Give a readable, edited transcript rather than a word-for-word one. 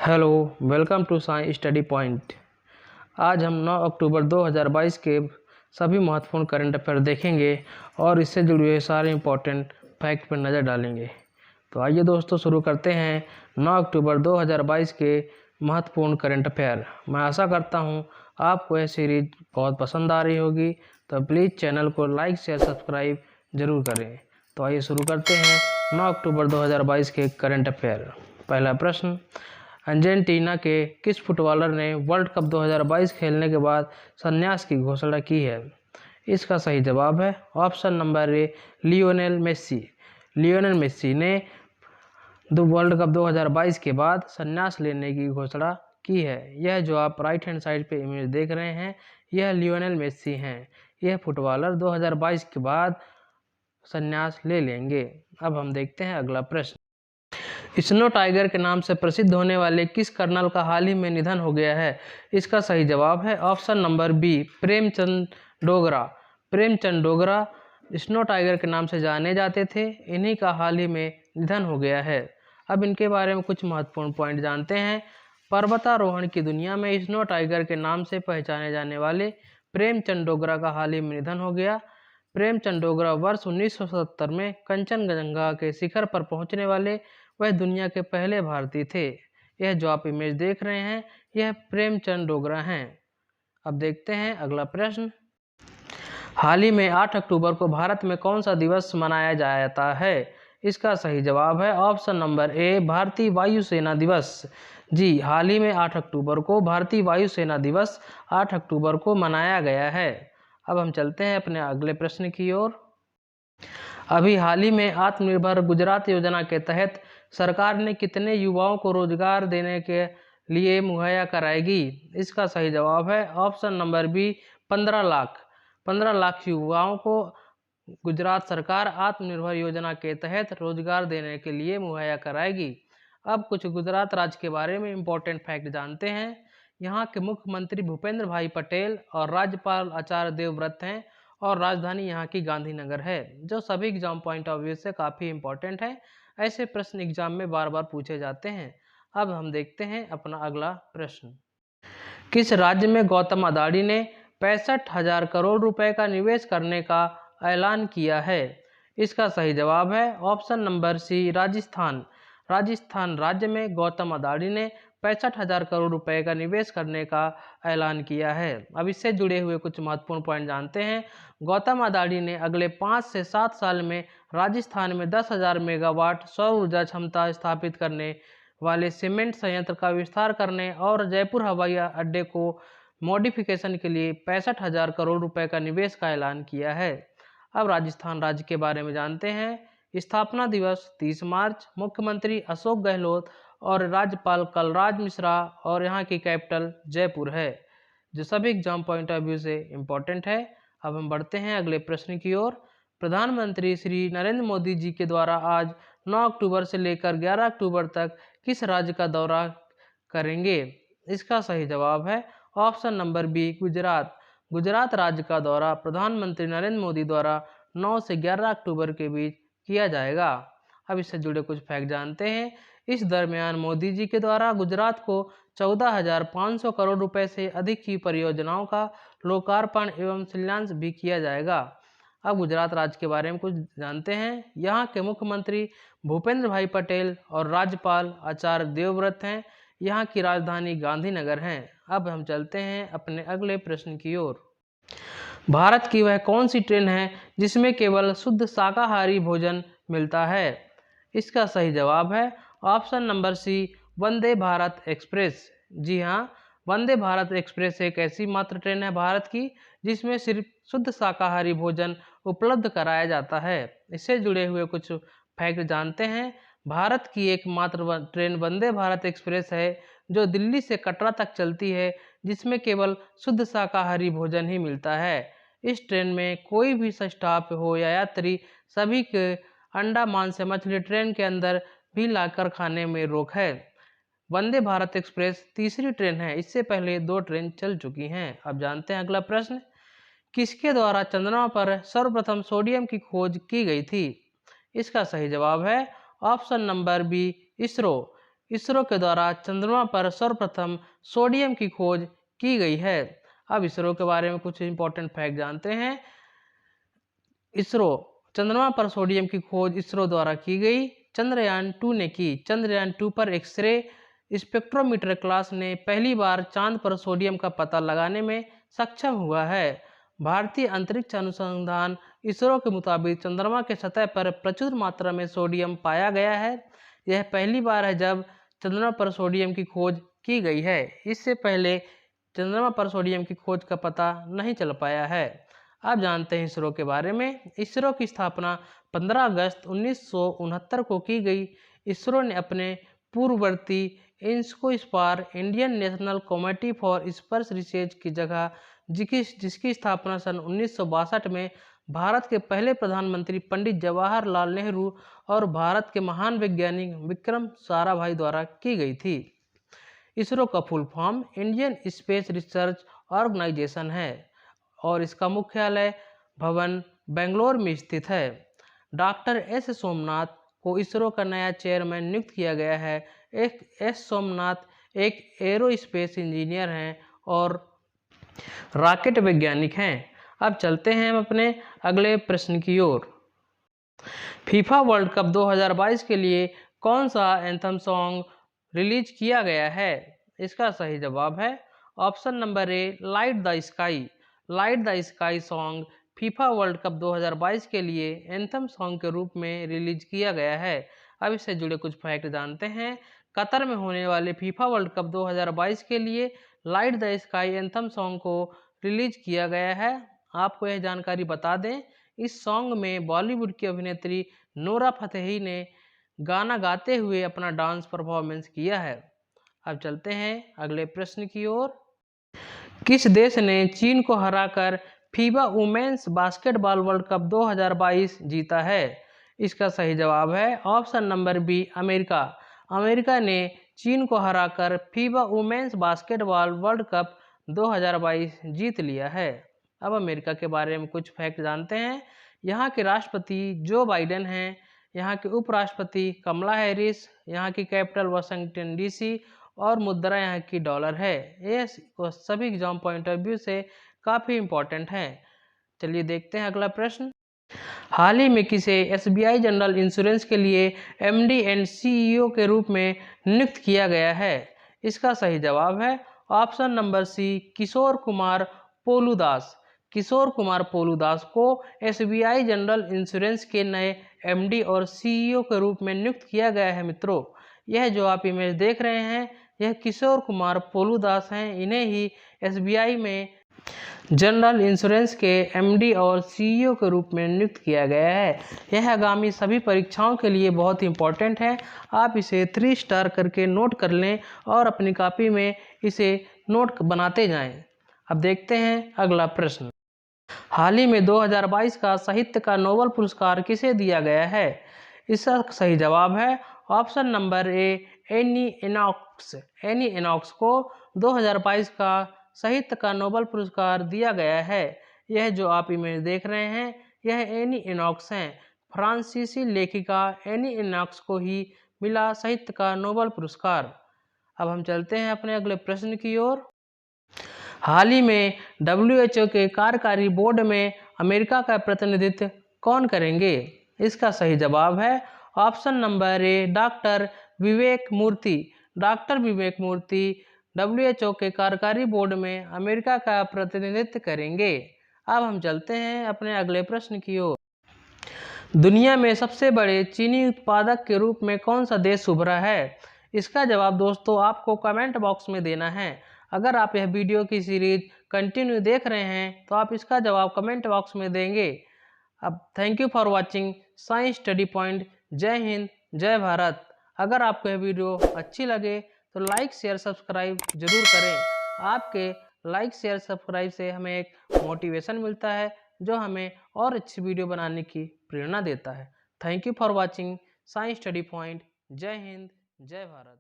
Hello, welcome to science study point. आज हम 9 अक्टूबर 2022 के सभी महत्वपूर्ण करंट अफेयर देखेंगे और इससे जुड़े हुए सारे इंपॉर्टेंट फैक्ट पर नज़र डालेंगे। तो आइए दोस्तों शुरू करते हैं 9 अक्टूबर 2022 के महत्वपूर्ण करंट अफेयर। मैं आशा करता हूं आपको यह सीरीज बहुत पसंद आ रही होगी, तो प्लीज़ चैनल को लाइक शेयर सब्सक्राइब जरूर करें। तो आइए शुरू करते हैं 9 अक्टूबर 2022 के करंट अफेयर। पहला प्रश्न, अर्जेंटीना के किस फुटबॉलर ने वर्ल्ड कप 2022 खेलने के बाद संन्यास की घोषणा की है? इसका सही जवाब है ऑप्शन नंबर ए, लियोनेल मेस्सी। लियोनेल मेस्सी ने वर्ल्ड कप 2022 के बाद संन्यास लेने की घोषणा की है। यह जो आप राइट हैंड साइड पे इमेज देख रहे हैं, यह लियोनेल मेस्सी हैं। यह फुटबॉलर 2022 के बाद संन्यास ले लेंगे। अब हम देखते हैं अगला प्रश्न। स्नो टाइगर के नाम से प्रसिद्ध होने वाले किस कर्नल का हाल ही में निधन हो गया है? इसका सही जवाब है option number B, Premchand Dogra. Premchand Dogra snow tiger के नाम से जाने जाते थे। इन्हीं का हाल ही में निधन हो गया है। अब इनके बारे में कुछ महत्वपूर्ण पॉइंट जानते हैं। पर्वतारोहण की दुनिया में स्नो टाइगर के नाम से पहचाने जाने वाले प्रेमचंद डोगरा का हाल ही में निधन हो गया। प्रेमचंद डोगरा वर्ष 1970 में कंचनजंगा के शिखर पर पहुंचने वाले वह दुनिया के पहले भारतीय थे। यह जो आप इमेज देख रहे हैं, यह प्रेमचंद डोगरा हैं। अब देखते हैं अगला प्रश्न। हाल ही में 8 अक्टूबर को भारत में कौन सा दिवस मनाया जाता है? इसका सही जवाब है ऑप्शन नंबर ए, भारतीय वायुसेना दिवस। जी, हाल ही में 8 अक्टूबर को भारतीय वायुसेना दिवस 8 अक्टूबर को मनाया गया है। अब हम चलते हैं अपने अगले प्रश्न की ओर। अभी हाल ही में आत्मनिर्भर गुजरात योजना के तहत सरकार ने कितने युवाओं को रोजगार देने के लिए मुहैया कराएगी? इसका सही जवाब है option number B, 15 lakh. 15 lakh युवाओं को गुजरात सरकार आत्मनिर्भर योजना के तहत रोजगार देने के लिए मुहैया कराएगी। अब कुछ गुजरात राज्य के बारे में इम्पोर्टेंट फैक्ट जानते हैं। यहाँ के मुख्यमंत्री भूपेंद्र भाई पटेल और राज्यपाल आचार्य देवव्रत हैं और राजधानी यहाँ की गांधीनगर है, जो सभी एग्जाम पॉइंट ऑफ व्यू से काफ़ी इंपॉर्टेंट है। ऐसे प्रश्न एग्जाम में बार बार पूछे जाते हैं। अब हम देखते हैं अपना अगला प्रश्न। किस राज्य में गौतम अदानी ने 65,000 करोड़ रुपए का निवेश करने का ऐलान किया है? इसका सही जवाब है option number C, Rajasthan. Rajasthan राज्य में गौतम अदानी ने 65,000 करोड़ रुपए का निवेश करने का ऐलान किया है। अब इससे जुड़े हुए कुछ महत्वपूर्ण पॉइंट जानते हैं। गौतम अदानी ने अगले 5 से 7 साल में राजस्थान में 10,000 मेगावाट सौर ऊर्जा क्षमता स्थापित करने वाले सीमेंट संयंत्र का विस्तार करने और जयपुर हवाई अड्डे को मॉडिफिकेशन के लिए 65,000 करोड़ रुपए का निवेश का ऐलान किया है। अब राजस्थान राज्य के बारे में जानते हैं। स्थापना दिवस 30 मार्च, मुख्यमंत्री अशोक गहलोत और राज्यपाल कलराज मिश्रा और यहाँ की कैपिटल जयपुर है, जो सभी एग्जाम पॉइंट ऑफ व्यू से इम्पोर्टेंट है। अब हम बढ़ते हैं अगले प्रश्न की ओर। प्रधानमंत्री श्री नरेंद्र मोदी जी के द्वारा आज 9 अक्टूबर से लेकर 11 अक्टूबर तक किस राज्य का दौरा करेंगे? इसका सही जवाब है option number B, Gujarat. Gujarat राज्य का दौरा प्रधानमंत्री नरेंद्र मोदी द्वारा 9 से 11 अक्टूबर के बीच किया जाएगा। अब इससे जुड़े कुछ फैक्ट जानते हैं। इस दरमियान मोदी जी के द्वारा गुजरात को 14,500 करोड़ रुपए से अधिक की परियोजनाओं का लोकार्पण एवं शिलान्यास भी किया जाएगा। अब गुजरात राज्य के बारे में कुछ जानते हैं। यहाँ के मुख्यमंत्री भूपेंद्र भाई पटेल और राज्यपाल आचार्य देवव्रत हैं। यहाँ की राजधानी गांधीनगर है। अब हम चलते हैं अपने अगले प्रश्न की ओर। भारत की वह कौन सी ट्रेन है जिसमें केवल शुद्ध शाकाहारी भोजन मिलता है? इसका सही जवाब है ऑप्शन नंबर सी, वंदे भारत एक्सप्रेस। जी हाँ, वंदे भारत एक्सप्रेस एक ऐसी मात्र ट्रेन है भारत की जिसमें सिर्फ शुद्ध शाकाहारी भोजन उपलब्ध कराया जाता है। इससे जुड़े हुए कुछ फैक्ट जानते हैं। भारत की एकमात्र ट्रेन वंदे भारत एक्सप्रेस है जो दिल्ली से कटरा तक चलती है, जिसमें केवल शुद्ध शाकाहारी भोजन ही मिलता है। इस ट्रेन में कोई भी स्टाफ हो या यात्री, सभी के अंडा, मांस या मछली ट्रेन के अंदर भी लाकर खाने में रोक है। वंदे भारत एक्सप्रेस तीसरी ट्रेन है। इससे पहले 2 ट्रेन चल चुकी हैं। अब जानते हैं अगला प्रश्न। किसके द्वारा चंद्रमा पर सर्वप्रथम सोडियम की खोज की गई थी? इसका सही जवाब है option number B, ISRO. ISRO के द्वारा चंद्रमा पर सर्वप्रथम सोडियम की खोज की गई है। अब इसरो के बारे में कुछ इंपॉर्टेंट फैक्ट जानते हैं। इसरो चंद्रमा पर सोडियम की खोज इसरो द्वारा की गई। चंद्रयान 2 ने की। चंद्रयान 2 पर एक्सरे स्पेक्ट्रोमीटर क्लास ने पहली बार चांद पर सोडियम का पता लगाने में सक्षम हुआ है। भारतीय अंतरिक्ष अनुसंधान इसरो के मुताबिक चंद्रमा के सतह पर प्रचुर मात्रा में सोडियम पाया गया है। यह पहली बार है जब चंद्रमा पर सोडियम की खोज की गई है। इससे पहले चंद्रमा पर सोडियम की खोज का पता नहीं चल पाया है। अब जानते हैं इसरो के बारे में। इसरो की स्थापना 15 अगस्त 1969 को की गई। इसरो ने अपने पूर्ववर्ती INCOSPAR Indian National Committee for Space Research की जगह जिसकी स्थापना सन 1962 में भारत के पहले प्रधानमंत्री पंडित जवाहरलाल नेहरू और भारत के महान वैज्ञानिक विक्रम साराभाई द्वारा की गई थी। इसरो का full form Indian space research organisation है और इसका मुख्यालय भवन बेंगलोर में स्थित है। डॉक्टर एस सोमनाथ को इसरो का नया चेयरमैन नियुक्त किया गया है। एस सोमनाथ एक एरोस्पेस इंजीनियर हैं और रॉकेट वैज्ञानिक हैं। अब चलते हैं हम अपने अगले प्रश्न की ओर। फीफा वर्ल्ड कप 2022 के लिए कौन सा एंथम सॉन्ग रिलीज किया गया है? इसका सही जवाब है option number A, light the sky. Light the sky song FIFA world cup 2022 के लिए एंथम सॉन्ग के रूप में रिलीज किया गया है। अब इससे जुड़े कुछ फैक्ट जानते हैं। कतर में होने वाले फीफा वर्ल्ड कप 2022 के लिए light the sky anthem song को रिलीज किया गया है। आपको यह जानकारी बता दें, इस सॉन्ग में बॉलीवुड की अभिनेत्री नोरा फतेही ने गाना गाते हुए अपना डांस परफॉर्मेंस किया है। अब चलते हैं अगले प्रश्न की ओर। किस देश ने चीन को हराकर FIBA women's basketball world cup 2022 जीता है? इसका सही जवाब है ऑप्शन नंबर बी, अमेरिका। अमेरिका ने चीन को हराकर FIBA women's basketball world cup 2022 जीत लिया है। अब अमेरिका के बारे में कुछ फैक्ट जानते हैं। यहाँ के राष्ट्रपति जो बाइडेन हैं। यहाँ के उपराष्ट्रपति कमला हैरिस। यहाँ की कैपिटल वाशिंगटन डीसी और मुद्रा यहाँ की डॉलर है। ये सभी एग्जाम पॉइंट ऑफ व्यू से काफ़ी इम्पोर्टेंट है। चलिए देखते हैं अगला प्रश्न। हाल ही में किसे एसबीआई जनरल इंश्योरेंस के लिए एमडी एंड सीईओ के रूप में नियुक्त किया गया है? इसका सही जवाब है ऑप्शन नंबर सी, किशोर कुमार पोलूदास। किशोर कुमार पोलूदास को एसबीआई जनरल इंश्योरेंस के नए एमडी और सीईओ के रूप में नियुक्त किया गया है। मित्रों, यह जो आप इमेज देख रहे हैं, यह किशोर कुमार पोलूदास हैं। इन्हें ही एसबीआई में जनरल इंश्योरेंस के एमडी और सीईओ के रूप में नियुक्त किया गया है। यह आगामी सभी परीक्षाओं के लिए बहुत इंपॉर्टेंट है। आप इसे 3 स्टार करके नोट कर लें और अपनी कॉपी में इसे नोट बनाते जाएं। अब देखते हैं अगला प्रश्न। हाल ही में 2022 का साहित्य का नोबेल पुरस्कार किसे दिया गया है? इसका सही जवाब है option number A, Annie Ernaux. Annie Ernaux को 2022 का साहित्य का नोबेल पुरस्कार दिया गया है। यह जो आप इमेज देख रहे हैं, यह एनी एनॉक्स हैं। फ्रांसीसी लेखिका एनी एनॉक्स को ही मिला साहित्य का नोबेल पुरस्कार। अब हम चलते हैं अपने अगले प्रश्न की ओर। हाल ही में WHO के कार्यकारी बोर्ड में अमेरिका का प्रतिनिधित्व कौन करेंगे? इसका सही जवाब है option number A, doctor Vivek Murthy. Doctor Vivek Murthy WHO के कार्यकारी बोर्ड में अमेरिका का प्रतिनिधित्व करेंगे। अब हम चलते हैं अपने अगले प्रश्न की ओर। दुनिया में सबसे बड़े चीनी उत्पादक के रूप में कौन सा देश उभरा है? इसका जवाब दोस्तों आपको कमेंट बॉक्स में देना है। अगर आप यह वीडियो की सीरीज कंटिन्यू देख रहे हैं तो आप इसका जवाब कमेंट बॉक्स में देंगे। अब thank you for watching science study point. जय हिंद, जय भारत। अगर आपको यह वीडियो अच्छी लगे तो लाइक शेयर सब्सक्राइब जरूर करें। आपके लाइक शेयर सब्सक्राइब से हमें एक मोटिवेशन मिलता है जो हमें और अच्छी वीडियो बनाने की प्रेरणा देता है। Thank you for watching science study point. जय हिंद, जय भारत।